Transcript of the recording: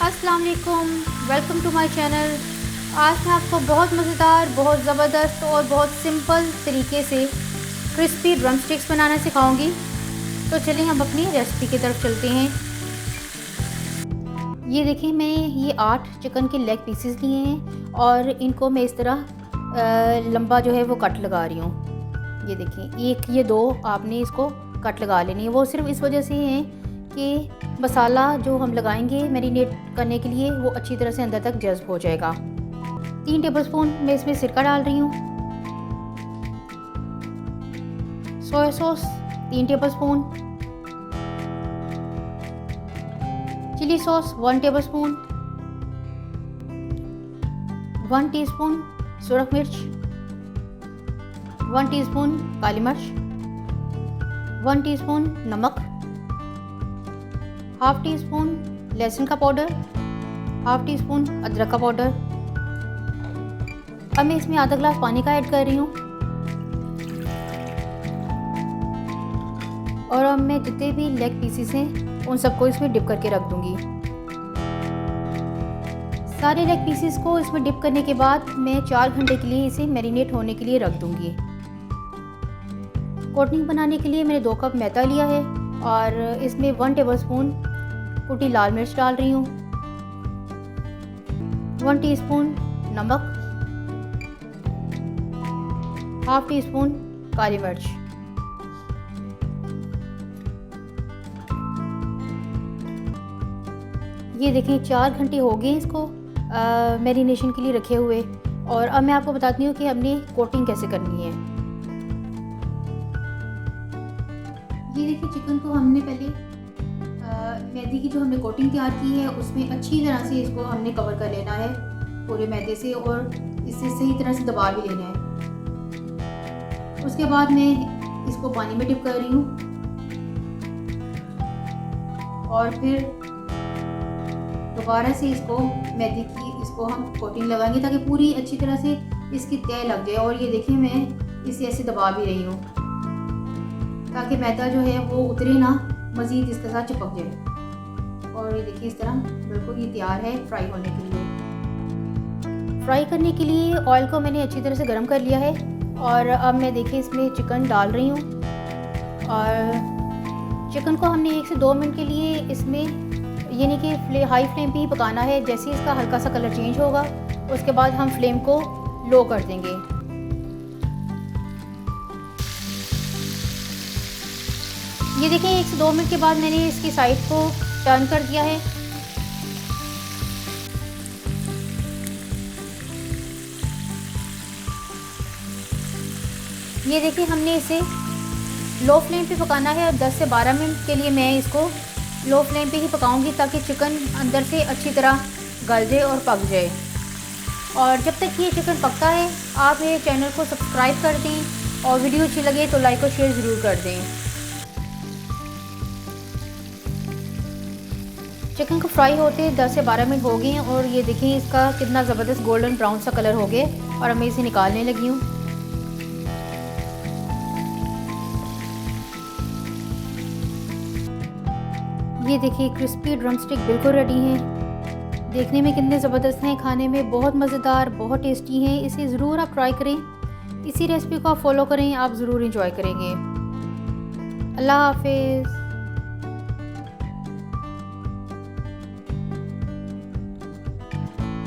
अस्सलाम वालेकुम, welcome to my channel. आज मैं आपको बहुत मज़ेदार, बहुत ज़बरदस्त और बहुत सिंपल तरीके से क्रिस्पी ड्रम स्टिक्स बनाना सिखाऊंगी। तो चलिए हम अपनी रेसिपी की तरफ चलते हैं। ये देखिए, मैं ये 8 चिकन के लेग पीसेस लिए हैं और इनको मैं इस तरह लंबा जो है वो कट लगा रही हूँ। ये देखिए, एक ये 2 आपने इसको कट लगा लेनी है। वो सिर्फ इस वजह से है कि मसाला जो हम लगाएंगे मैरिनेट करने के लिए वो अच्छी तरह से अंदर तक जज़्ब हो जाएगा। 3 टेबलस्पून मैं इसमें सिरका डाल रही हूँ। Soya sauce 3 tablespoon, chilli sauce 1 tablespoon, 1 teaspoon सुरख मिर्च, 1 टीस्पून काली मिर्च, 1 टीस्पून नमक, हाफ़ टी स्पून लहसुन का पाउडर, हाफ़ टी स्पून अदरक का पाउडर। अब मैं इसमें आधा ग्लास पानी का ऐड कर रही हूँ और अब मैं जितने भी लेग पीसेस हैं उन सबको इसमें डिप करके रख दूँगी। सारे लेग पीसेस को इसमें डिप करने के बाद मैं 4 घंटे के लिए इसे मैरिनेट होने के लिए रख दूँगी। कोटिंग बनाने के लिए मैंने 2 कप मैदा लिया है और इसमें 1 टेबलस्पून कुटी लाल मिर्च डाल रही हूँ, 1 टीस्पून नमक, हाफ़ टी स्पून काली मिर्च। ये देखें, 4 घंटे हो गए इसको मैरिनेशन के लिए रखे हुए। और अब मैं आपको बताती हूँ कि हमने कोटिंग कैसे करनी है। ये देखिए, चिकन को हमने पहले मैदे की जो हमने कोटिंग तैयार की है उसमें अच्छी तरह से इसको हमने कवर कर लेना है पूरे मैदे से और इसे सही तरह से दबा भी लेना है। उसके बाद मैं इसको पानी में डिप कर रही हूँ और फिर दोबारा से इसको मैदे की इसको हम कोटिंग लगाएंगे ताकि पूरी अच्छी तरह से इसकी तय लग जाए। और ये देखिए, मैं इसे ऐसे दबा भी रही हूँ ताकि मैदा जो है वो उतरे ना, मज़ीद इसके साथ चिपक जाए। और ये देखिए, इस तरह बिल्कुल ये तैयार है फ्राई होने के लिए। फ्राई करने के लिए ऑयल को मैंने अच्छी तरह से गर्म कर लिया है और अब मैं देखिए इसमें चिकन डाल रही हूँ। और चिकन को हमने 1 से 2 मिनट के लिए इसमें यानी कि हाई फ्लेम पे ही पकाना है। जैसे ही इसका हल्का सा कलर चेंज होगा उसके बाद हम फ्लेम को लो कर देंगे। ये देखिए, 1 से 2 मिनट के बाद मैंने इसकी साइड को टर्न कर दिया है। ये देखिए, हमने इसे लो फ्लेम पे पकाना है और 10 से 12 मिनट के लिए मैं इसको लो फ्लेम पे ही पकाऊंगी ताकि चिकन अंदर से अच्छी तरह गल जाए और पक जाए। और जब तक ये चिकन पकता है आप मेरे चैनल को सब्सक्राइब कर दें और वीडियो अच्छी लगे तो लाइक और शेयर ज़रूर कर दें। चिकन को फ्राई होते 10 से 12 मिनट हो गए हैं और ये देखिए इसका कितना ज़बरदस्त गोल्डन ब्राउन सा कलर हो गया और मैं इसे निकालने लगी हूँ। ये देखिए, क्रिस्पी ड्रम स्टिक बिल्कुल रेडी हैं। देखने में कितने ज़बरदस्त हैं, खाने में बहुत मज़ेदार, बहुत टेस्टी हैं। इसे ज़रूर आप ट्राई करें। इसी रेसिपी को आप फॉलो करें, आप ज़रूर इंजॉय करेंगे। अल्लाह हाफिज़।